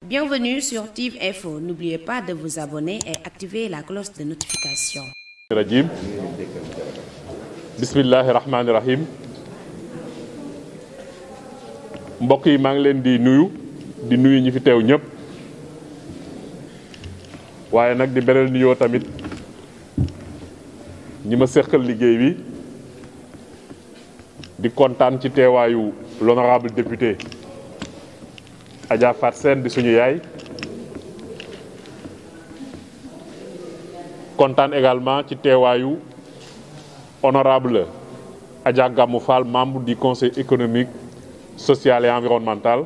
Bienvenue sur TIV Info. N'oubliez pas de vous abonner et activer la cloche de notification. Rajim. Bismillahi rahmani rahim. Mbokk yi maa ngi leen di nuyu ñi fi teew ñëpp. waaye nag di beral nuyoo tamit ñi ma seqal liggéey bi di kontaan ci teewaayu l'honorable député Adja Fat Sène di suñu yaay. kontaan également ci teewaayu honorable Adja Gamou Fall, membre du conseil économique social et environnemental.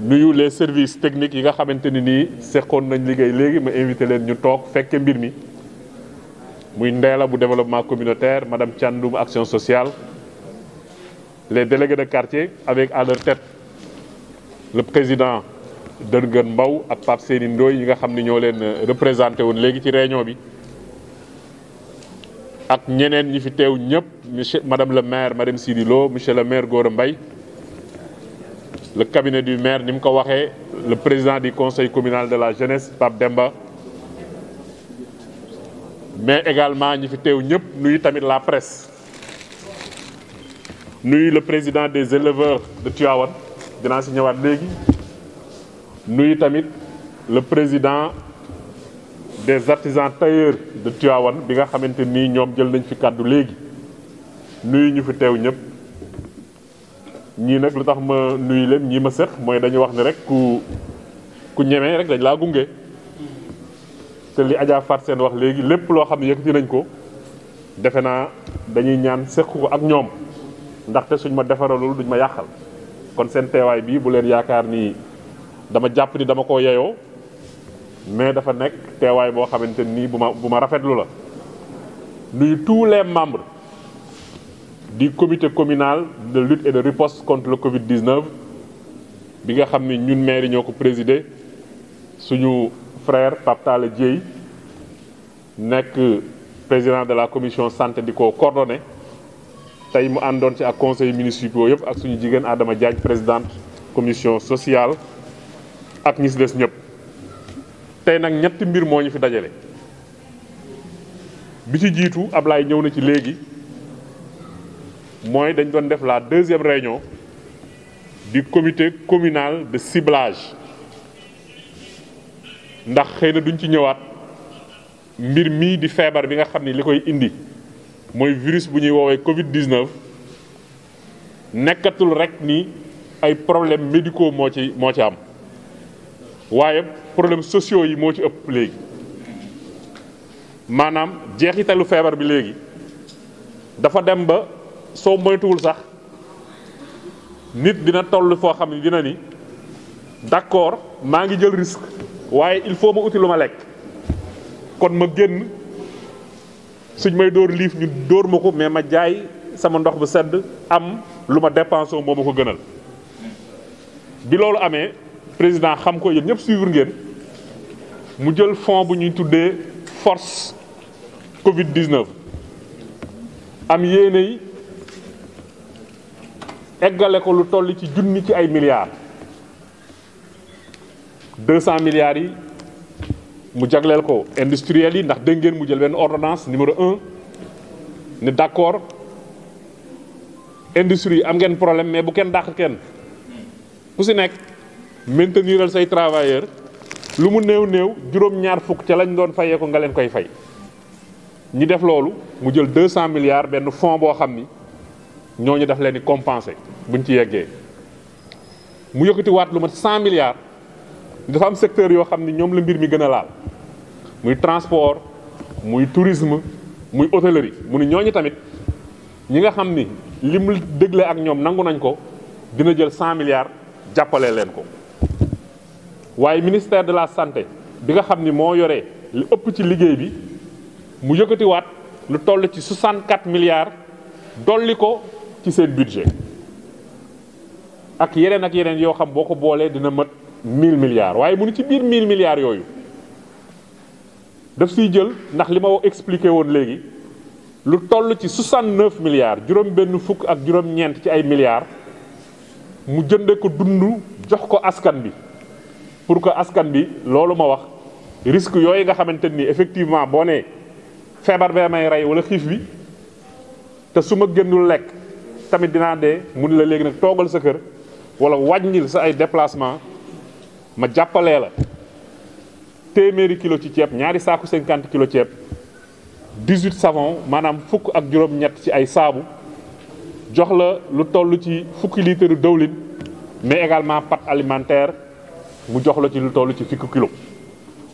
nuyu les services techniques yi nga xamante ni nii seqoon nañ liggéey léegi ma invité leen ñu toog fekke mbir mi muy Ndeela bu développement communautaire, madame Thiandoum action sociale, les délégués de quartier avec à leur tête le président Dërgën Mbaw ak Pape Seyni Ndoye yi nga xam ni ñoo leen représenté woon léegi ci réunion bi ak ñeneen ñi fi teew ñëpp madame le maire madame Sidi Lo, monsieur le maire Gora Mbaye, le cabinet du maire ni mu ko waxee, le président du conseil communal de la jeunesse Pape Demba, mais également ñi fi teew ñëpp nuyu tamit la presse, nuyu le président des éleveurs de Tivaouane dinaa si ñëwaat léegi, nuyu tamit le président des artisans tailleurs de Tivaouane bi nga xamante nii ñoom jël nañ fi kàddu léegi, nuyu ñu fi teew ñëpp. ñii nag lu tax ma nuyu leen ñii ma seq mooy dañu wax ne rek ku ñemee rek dañ laa gunge te li Adja Fat Sène wax léegi lépp loo xam ne yëkkati nañ ko defe naa dañuy ñaan seq ko ak ñoom ndaxte suñ ma defaralul duñ ma yàqal kon seen teewaay bii bu leen yaakaar ni dama jàpp ni dama ko yeyoo mais dafa nekk teewaay boo xamante nii bu ma rafetlu la. nuyu tous les membres du comité communal de lutte et de riposte contre le Covid-19 bi nga xam ni ñun maire ñoo ko présider suñu frère Pape Talla Dieye nekk président de la commission santé di ko coordonné tey mu àndoon ci ak conseil municipaux yëpp ak suñu jigéen Adama Diagne présidente commission sociale ak ñi si des ñëpp. tey nag ñetti mbir moo ñu fi dajale bi ci jiitu Ablaye ñëw na ci léegi. mooy dañ doon def la deuxième réunion du comité communal de ciblage ndax xëy na duñ ci ñëwaat mbir mii di feebar bi nga xam ni li koy indi mooy virus bu ñuy woowee Covid-19 nekkatul rek ni ay problèmes médicaux moo ci am waaye problèmes sociaux yi moo ci ëpp léegi maanaam jeexitalu feebar bi léegi dafa dem ba. soo moytuwul sax nit dina toll foo xam ne dina ni d'accord maa ngi jël risque waaye il faut ma uti lu ma lekk kon ma génn suñ may dóor liif ñu dóor ma ko mais ma jaay sama ndox bu sedd am lu ma dépensé moo ma ko gënal. bi loolu amee président xam ko yéen ñëpp suivre ngeen mu jël fonds bu ñuy tuddee force Covid-19 am yéene yi eggale ko lu toll ci junni ci ay milliards 200 milliards yi mu jagleel ko industriels yi ndax dégg ngeen mu jël benn ordonnance numéro 1 ne d'accord industrie yi am ngeen problème mais bu kenn dàq kenn ku si nekk mainteniral say travailleurs lu mu néew juróom-ñaar fukk ca lañ doon fayee ko nga leen koy fay ñi def loolu mu jël 200 milliards benn fonds boo xam ni ñooñu daf leen di compenser buñ ci yeggee mu yëkkati waat lu mat 100 milliards dafa am secteur yoo xam ni ñoom la mbir mi gën a laal muy transport muy tourisme muy hôtellerie mu ni ñooñu tamit ñi nga xam ni li mu dégle ak ñoom nangu nañ ko dina jël 100 milliards jàppale leen ko waaye ministère de la santé bi nga xam ni moo yore li ëpp ci liggéey bi mu yëkkati waat lu toll ci 64 milliards dolli ko ci seen budget ak yeneen yoo xam boo ko boolee dina mat 1000 milliards waaye mu ni ci biir 1000 milliards yooyu daf siy jël ndax li ma expliqué woon léegi lu toll ci 69 milliards juróom benn fukk ak juróom-ñeent ci ay milliards mu jënde ko dund jox ko askan bi pour que askan bi loolu ma wax risque yooyu nga xamante ni effectivement boo nee feebar bee may rey wala xiif bi te su ma génnul lekk tamit dinaa dee mun la léegi nag toogal sa kër wala wàññil sa ay déplacement ma jàppalee la téeméeri kilo ci ceeb ñaari saaku 50 kilo ceeb 18 savon maanaam fukk ak juróom-ñett ci ay saabu jox la lu toll ci fukki litre dawlin mais également pâte alimentaire mu jox la ci lu toll ci fukki kilo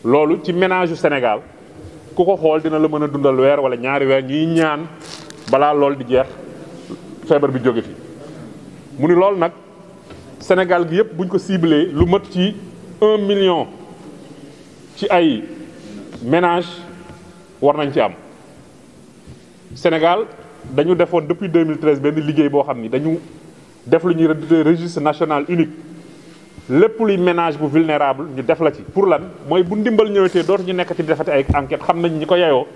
loolu ci ménage yu Sénégal ku ko xool dina la mën a dundal weer wala ñaari weer ñuy ñaan balaa loolu di jeex feebar bi jóge fi mu ni loolu nag Sénégal gi yëpp buñ ko ciblé lu mat ci 1 million ci ay ménage war nañ ci am Sénégal dañu defoon depuis 2013 benn liggéey boo xam ni dañu def lu ñuy registre national unique lépp luy ménage bu vulnérable ñu def la ci pour lan mooy bu ndimbal ñëwetee dootu ñu nekk ci defati ay enquête xam nañ ñi ko yeyoo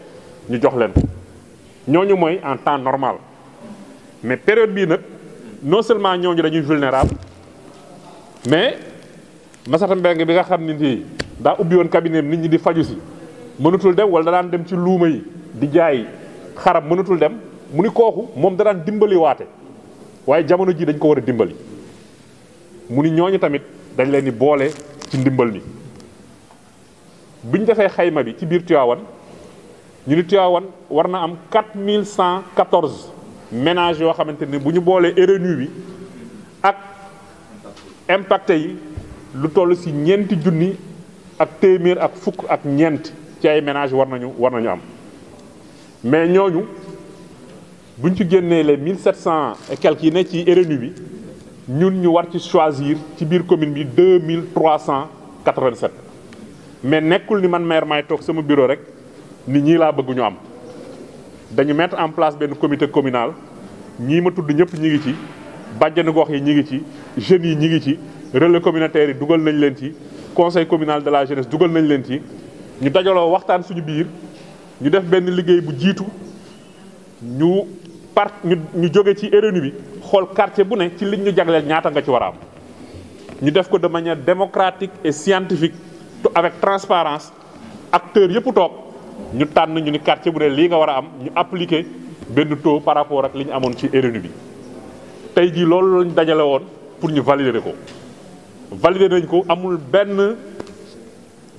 ñu jox leen ko ñooñu mooy en temps normal mais période bii nag non seulement ñooñu dañuy vulnérable mais Massata Mbengue bi nga xam ne nii daa ubbi woon cabinet nit ñi di faju si mënatul dem wala da daan dem ci luuma yi di jaay xarab mënatul dem mu ni kooku moom da daan dimbali waate waaye jamono ji dañ ko war a dimbali mu ni ñooñu tamit dañ leen di boole ci ndimbal mi biñ defee xayma bi ci biir Tivaouane ñu ni Tivaouane war na am 4114 ménages yoo xamante ni bu ñu boolee RNU bi ak impacté yi lu toll ci ñeenti junni ak téeméer ak fukk ak ñeent ci ay ménages war nañu am mais ñooñu buñ ci génnee les 1700 et quelques yi ne ci RNU bi ñun ñu war ci choisir ci biir commune bi 2387 mais nekkul ni man maire maay toog sama bureau rek ni ñii laa bëgg ñu am dañu mettre en place benn comité communal ñii ma tudd ñëpp ñi ngi ci bàjjenu gox yi ñi ngi ci jeunes yi ñi ngi ci relais communautaire yi dugal nañ leen ci conseil communal de la jeunesse dugal nañ leen ci ñu dajaloo waxtaan suñu biir ñu def benn liggéey bu jiitu ñu jóge ci RNU bi xool quartier bu ne ci liñ ñu jagleel ñaata nga ci war a am ñu def ko de manière démocratique et scientifique avec transparence acteurs yëpp toog ñu tànn ñu ni quartier bu ne lii nga war a am ñu appliquer benn taux par rapport ak li ñu amoon ci RNU bi tey jii loolu lañ dajale woon pour ñu valider ko valider nañ ko amul benn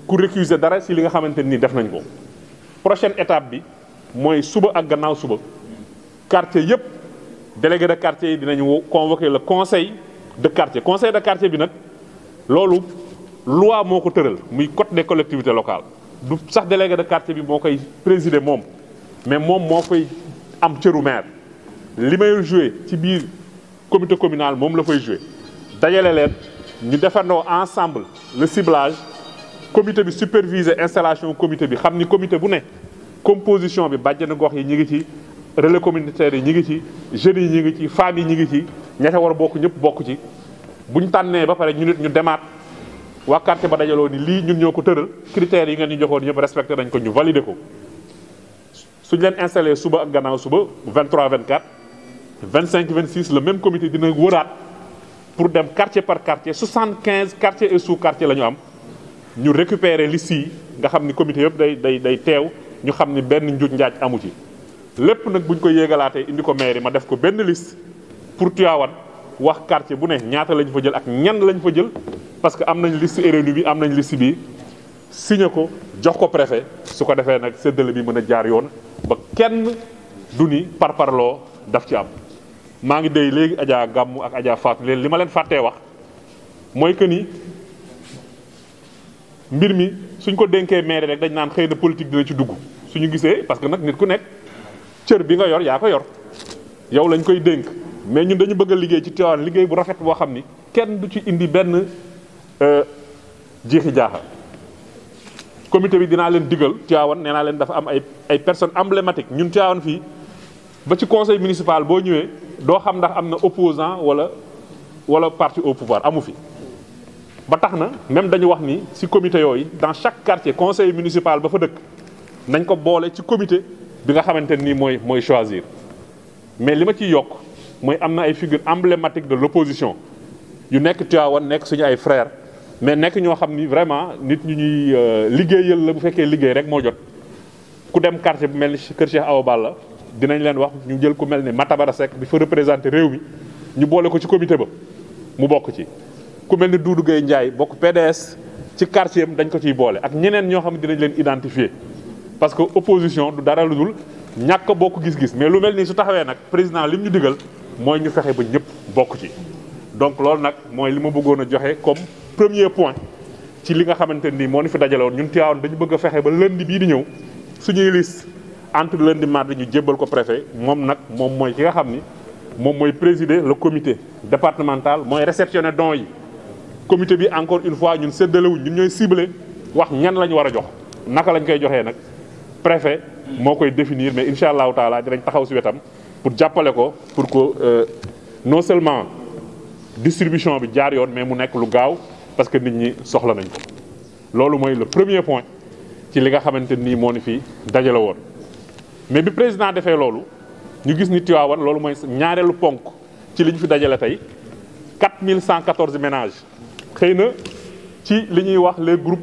ku récuser dara ci li nga xamante ni def nañ ko prochaine étape bi mooy suba ak gannaaw suba quartier yëpp délégué de quartier yi dinañu convoquer le conseil de quartier bi nag loolu loi moo ko tëral muy code des collectivités locales du sax délégué de quartier bi moo koy présider moom mais moom moo fay am cëru maire li may joué ci biir comité communal moom la fay joué dajale leen ñu defandoo ensemble le ciblage comité bi superviser installation comité bi xam ni comité bu ne composition bi bàjjenu gox yi ñi ngi ci relais communautaire yi ñi ngi ci jeunes yi ñi ngi ci femmes yi ñi ngi ci ña war a bokk ñëpp bokk ci buñ tànnee ba pare ñu nit ñu demaat waa quartier ba dajaloo ni lii ñun ñoo ko tëral critères yi ngeen ñu joxoon ñëpp respecté nañ ko ñu valider ko suñ leen installé suba ak gannaaw suba 23 24 25 26 le même comité dina wëraat pour dem quartier par quartier 75 quartiers et sous quartier la ñu am ñu récupérer liste yi nga xam ni comité yëpp day teew ñu xam ni benn njuuj njaaj amu ci lépp nag buñ ko yéegalaatee indi ko mairie ma def ko benn liste pour Tivaouane wax quartier bu ne ñaata lañ fa jël ak ñan lañ fa jël parce que am nañ liste RNU bi am nañ liste bi signé ko jox ko préfet su ko defee nag séddale bi mën a jaar yoon ba kenn du ni parparloo daf ci am. maa ngi dey léegi Adja Gàmmu ak Adja Fatou li ma leen fàttee wax mooy que ni mbir mi suñ ko dénkee mairie rek dañ naan xëy na politique dina ci dugg suñu gisee parce que nag nit ku nekk cër bi nga yor yaa ko yor yow lañ koy dénk mais ñun dañu bëgg a liggéey ci Tivaouane liggéey bu rafet boo xam ni kenn du ci indi benn jiixi jaaxa comité bi dinaa leen digal Tivaouane nee naa leen dafa am ay personnes emblématiques ñun Tivaouane fii ba ci conseil municipal boo ñëwee doo xam ndax am na opposant wala parti au pouvoir amu fi ba tax na même dañu wax ni ci comité yooyu dans chaque quartier conseil municipal ba fa dëkk nañ ko boole ci comité bi nga xamante ni mooy choisir mais li ma ciy yokk mooy am na ay figures emblématiques de l'opposition yu nekk Tivaouane nekk suñu ay frères mais nekk ñoo xam ni vraiment nit ñu ñuy liggéeyal la bu fekkee liggéey rek moo jot ku dem quartier bu mel ni kër Cheikh Awa Balla dinañ leen wax ñu jël ku mel ni Matabara Seck bi fa représenté réew mi ñu boole ko ci comité ba mu bokk ci ku mel ni Doudou Gueye Ndiaye bokk PDS ci quartier am dañ ko ciy boole ak ñeneen ñoo xam ne dinañ leen identifier parce que opposition du dara lu dul ñàkk a bokk gis-gis mais lu mel nii su taxawee nag président lim ñu digal mooy ñu fexe ba ñëpp bokk ci donc loolu nag mooy li ma bëggoon a joxe comme premier point ci li nga xamante ni moo ñu fi dajale woon ñun Tivaouane dañu bëgg a fexe ba lundi bii di ñëw suñuy liste entre lundi mardi ñu jébbal ko préfet moom nag moom mooy ki nga xam ni moom mooy présider le comité départemental mooy réceptionner dons yi comité bi encore une fois ñun séddalewuñ ñun ñooy ciblé wax ñan la ñu war a jox naka lañ koy joxee nag préfet moo koy définir mais incha allahu taala dinañ taxaw si wetam pour jàppale ko pour que non seulement distribution bi jaar yoon mais mu nekk lu gaaw parce que nit ñi soxla nañ ko loolu mooy le premier point ci li nga xamante nii moo ni fi dajale woon mais bi président defee loolu ñu gis ni Tivaouane loolu mooy ñaareelu ponk ci li ñu fi dajale tey 4114 ménages xëy na ci li ñuy wax les groupes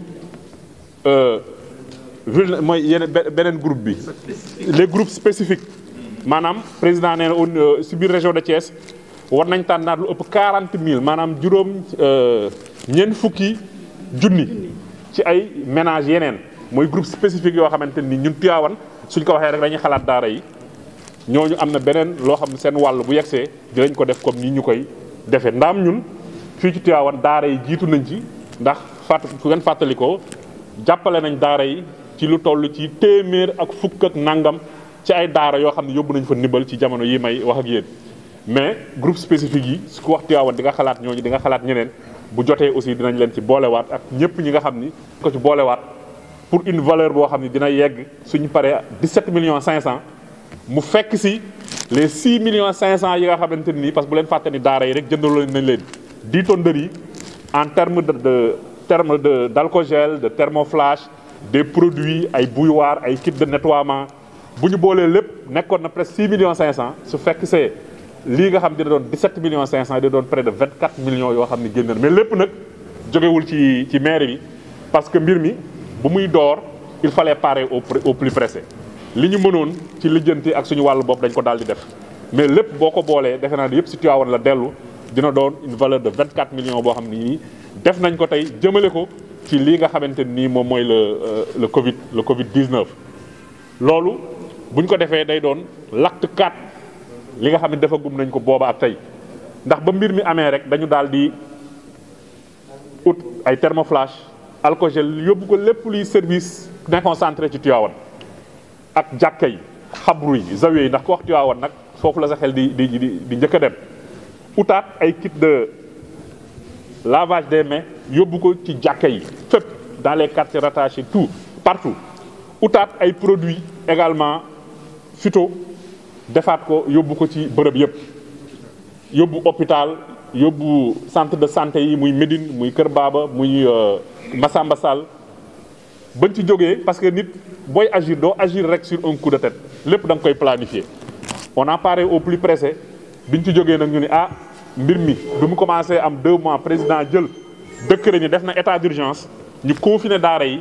mooy yeneen beneen groupe bi les groupes spécifiques maanaam président nee na si biir région de Thiès war nañ tànnaat lu ëpp 40 000 maanaam ñeent fukki junni ci ay ménages yeneen mooy groupe spécifique yoo xamante ni ñun Tivaouane suñ ko waxee rek dañuy xalaat daara yi ñooñu am na beneen loo xam ne seen wàll bu yegsee dinañ ko def comme ni ñu koy defee ndaam ñun fii ci Tivaouane daara yi jiitu nañ ci ndax fu ngeen fàttalikoo jàppale nañ daara yi ci lu toll ci téeméer ak fukk ak nangam ci ay daara yoo xam ne yóbbu nañ fa ndimbal ci jamono yi may wax ak yéen mais groupe spécifique yi su ko wax Tivaouane di nga xalaat ñooñu di nga xalaat ñeneen bu jotee aussi dinañ leen ci boolewaat ak ñëpp ñi nga xam ni ko ci boolewaat pour une valeur boo xam ne dina yegg suñu paree 17 millions 500 mu fekk si les 6 millions 500 yi nga xamante ni parce que bu leen fàtte ni daara yi rek jëndaloo nañ leen 10 tonnes de riz en terme d'alcogel de thermoflash des produits ay bouilloire ay kit de nettoiement bu ñu boolee lépp nekkoon na presque 6 millions 500 su fekk see lii nga xam dina doon 17 millions 500 dina doon près de 24 millions yoo xam ne génn na mais lépp nag jógewul ci mairie bi parce que mbir mi bu muy door il fallait parer au plus pressé li ñu mënoon ci lijjanti ak suñu wàllu bopp dañ ko daal di def mais lépp boo ko boolee defe naa ne yëpp si Tivaouane la dellu dina doon une valeur de 24 millions boo xam ne nii def nañ ko tey jëmale ko ci lii nga xamante nii moom mooy le Covid 19. loolu buñ ko defee day doon l'acte 4 li nga xam ne dafa gum nañ ko booba ak tey ndax ba mbir mi amee rek dañu daal di ut ay thermoflash alcogel yóbbu ko lépp luy service déconcentré ci Tivaouane ak jàkka yi xabru yi zawiya yi ndax ko wax Tivaouane nag foofu la sa xel di njëkk a dem utaat ay kit de lavage des mains yóbbu ko ci jàkka yi fépp dans les quartiers rattachés tout partout utaat ay produits également phyto defaat ko yóbbu ko ci bërëb yëpp yóbbu hôpital yóbbu centre de santé yi muy Médine muy Kër Baba muy Massamba Sall bañ ci jógee parce que nit booy agir doo agir rek sur un coup de tête lépp da nga koy planifier on a paré au plus pressé biñ ci jógee nag ñu ni mbir mi bi mu commencé am 2 mois président jël décret ni def na état d'urgence ñu confiner daara yi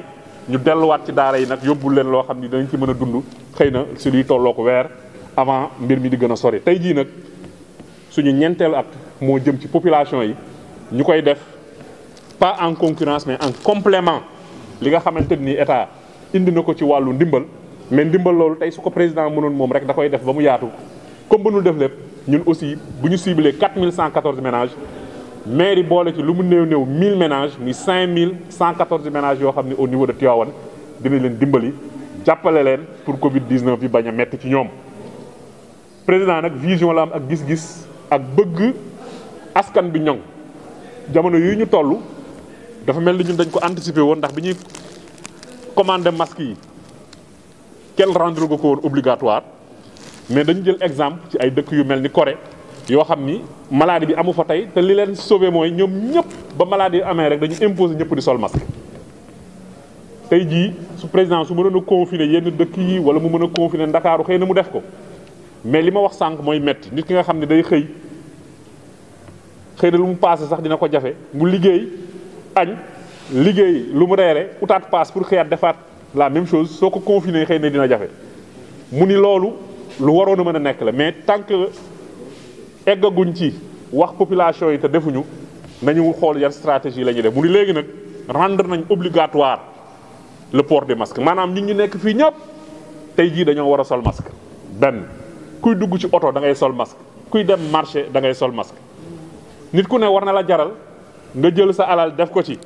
ñu delluwaat ci daara yi nag yóbbul leen loo xam ni dañ ci mën a dund xëy na si luy tolloo ko weer avant mbir mi di gën a sori tey jii nag suñu ñeenteelu at moo jëm ci population yi ñu koy def pas en concurrence mais en complément li nga xamante ni état indi na ko ci wàllu ndimbal mais ndimbal loolu tey su ko président mënoon moom rek da koy def ba mu yaatu comme mënul def lépp ñun aussi bu ñu ciblé 4114 ménages mairie boole ci lu mu néew 1000 ménages muy 5114 ménages yoo xam ne au niveau de Tivaouane dina leen dimbali jàppale leen pour Covid 19 bi bañ a metti ci ñoom. président nag vision la am ak gis-gis ak bëgg askan bi ñoŋ jamono yi ñu toll dafa mel ni ñun dañ ko anticiper woon ndax bi ñuy commandé masques yi kenn rendre ko woon obligatoire mais dañu jël exemple ci ay dëkk yu mel ni Corée yoo xam ni maladie bi amu fa tey te li leen sauvé mooy ñoom ñëpp ba maladie amee rek dañu imposer ñëpp di sol masque. tey jii su président su mënoon a confiner yenn dëkk yi wala mu mën a confiner Ndakaaru xëy na mu def ko mais li ma wax sànq mooy metti nit ki nga xam ne day xëy xëy na lu mu paase sax dina ko jafe mu liggéey añ liggéey lu mu reere utaat paas pour xëyaat defaat la même chose soo ko confiné xëy na dina jafe mu ni loolu lu waroon a mën a nekk la mais tant que eggaguñ ci wax population yi te defuñu nañu xool yan stratégie la ñuy def mu ni léegi nag rendre nañ obligatoire le port des masques maanaam nit ñi nekk fii ñëpp tey jii dañoo war a sol masque benn kuy dugg ci oto da ngay sol masque kuy dem marché da ngay sol masque nit ku ne war na la jaral nga jël sa alal def ko ci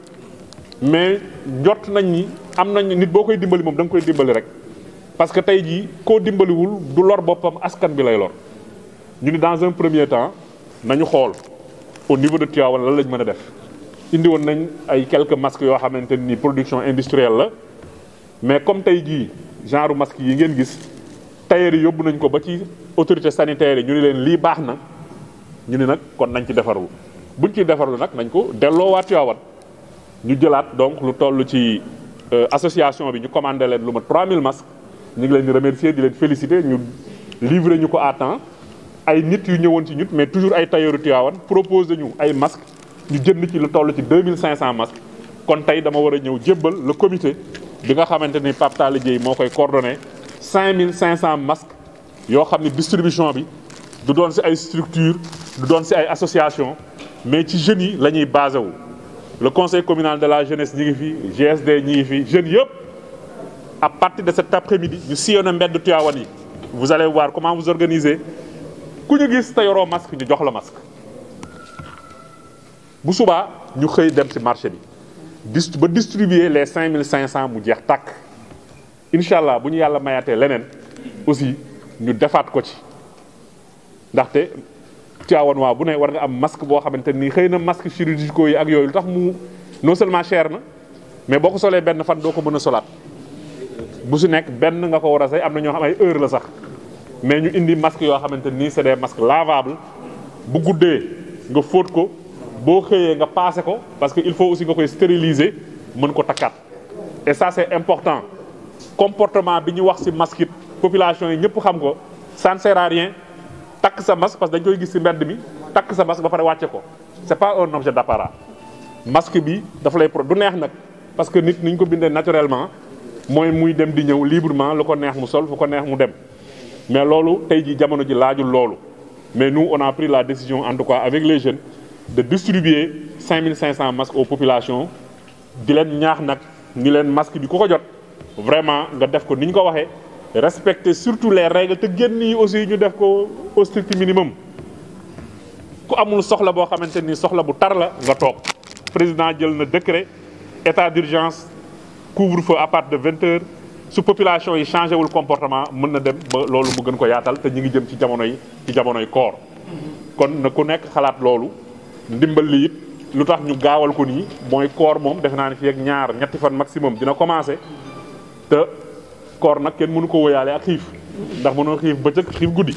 mais jot nañ ni am nañ nit boo koy dimbali moom da nga koy dimbali rek parce que tey jii koo dimbaliwul du lor boppam askan bi lay lor ñu ni dans un premier temps nañu xool au niveau de Tivaouane lan lañ mën a def indi woon nañ ay quelques masques yoo xamante ni production industrielle la mais comme tey jii genre masque yi ngeen gis tailleur yi yóbbu nañ ko ba ci autorité sanitaire yi ñu ni leen lii baax na ñu ni nag kon nañ ci defarlu buñ ci defarlu nag nañ ko delloo waa Tivaouane ñu jëlaat donc lu toll ci association bi ñu commandé leen lu ma 3000 masques ñu ngi leen di remercier di leen féliciter ñu livrer ñu ko à temps ay nit yu ñëwoon ci ñut mais toujours ay tailleur Tivaouane proposé ñu ay masques ñu jënd ci lu toll ci 2500 masques kon tey dama war a ñëw jébbal le comité bi nga xamante ni Pape Talla Dieye moo koy coordonné 5500 masques yoo xam ne distribution bi du doon ci ay structure du doon ci ay association mais ci jeunes yi la ñuy basé wu le conseil communal de la jeunesse ñi ngi fi GSD ñi ngi fi jeunes yëpp à partir de cet après-midi ñu sillonné mbedd Tivaouane yi vous allez voir comment vous organisez ku ñu gis te yoroo masque ñu jox la masque bu subaa ñu xëy dem ci marché bi ba distribuer les 5500 mu jeex tàkk incha allah bu ñu yàlla mayaatee leneen aussi ñu defaat ko ci ndaxte Tivaouane waa bu ne war nga am masque boo xamante ni xëy na masque chirurgicaux yi ak yooyu lu tax mu non seulement cher na mais boo ko solee benn fan doo ko mën a solaat bu si nekk benn nga ko war a say am na ñoo xam ay heure la sax mais ñu indi masque yoo xamante ni c'est des masques lavables bu guddee nga fóot ko boo xëyee nga passé ko parce que il faut aussi nga koy stériliser mën ko takkaat et ça c'est important comportement bi ñu wax ci masque it population yi ñëpp xam ko ça ne sert à rien takk sa masque parce que dañ koy gis ci mbedd mi takk sa masque ba pare wàcce ko c'est pas un objet d'apparat masque bi dafa lay du neex nag parce que nit ni ñu ko bindee naturellement mooy muy dem di ñëw librement lu ko neex mu sol fu ko neex mu dem mais loolu tey jii jamono ji laajul loolu mais nous on a pris la décision en tout cas avec les jeunes de distribuer 5500 masques aux populations di leen ñaax nag ni leen masque bi ku ko jot vraiment nga def ko ni ñu ko waxee respecter surtout les règles te génn yi aussi ñu def ko au strict minimum ku amul soxla boo xamante ni soxla bu tar la nga toog président jël na décret état d'urgence couvre-feu à partir de 20 heures su population yi changé wul comportement mën na dem ba loolu mu gën ko yaatal te ñu ngi jëm ci jamonoy koor kon na ku nekk xalaat loolu ndimbal li it lu tax ñu gaawal ko nii mooy koor moom defe naa ne fii ak ñetti fan maximum dina commencé te koor nag kenn mënu ko wóyaale ak xiif ndax mënoo xiif bëccëg xiif guddi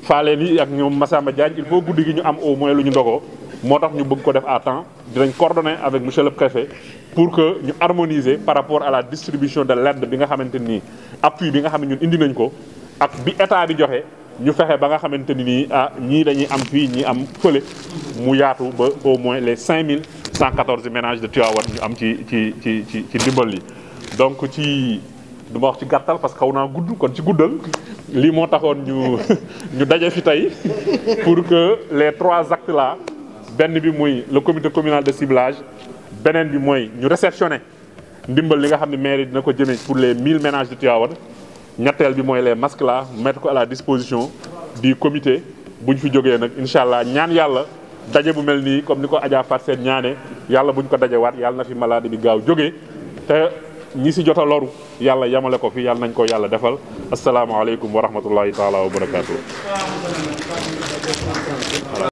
faaleen yi ak ñoom Massamba Diagne il faut guddi gi ñu am au moins lu ñu ndogoo moo tax ñu bëgg ko def à temps dinañ coordonner avec monsieur le préfet pour que ñu harmoniser par rapport à la distribution de l'aide bi nga xamante nii appui bi nga xam ne ñun indi nañ ko ak bi état bi joxe ñu fexe ba nga xamante ni nii ñii dañuy am fii ñii am fële mu yaatu ba au moins les 5114 ménages de Tivaouane ñu am ci ndimbal li donc ci du ma wax ci gàttal parce que xaw naa gudd kon ci guddal lii moo taxoon ñu daje fi tey pour que les 3 actes là benn bi muy le comité communal de ciblage beneen bi mooy ñu réceptionner ndimbal li nga xam ne mairie dina ko jëmee pour les 1000 ménages de Tivaouane ñetteel bi mooy les masques là mettre ko à la disposition du comité bu ñu fi jógee nag incha allah ñaan yàlla daje bu mel nii comme ni ko Adja Fatou Sène ñaane yàlla bu ñu ko dajewaat yàlla na fi maladie bi gaaw jógee te ñi si jot a loru yàlla yamale ko fi yàlla nañ ko yàlla defal asalaamaaleykum wa rahmatullahi taala wa barakaatu.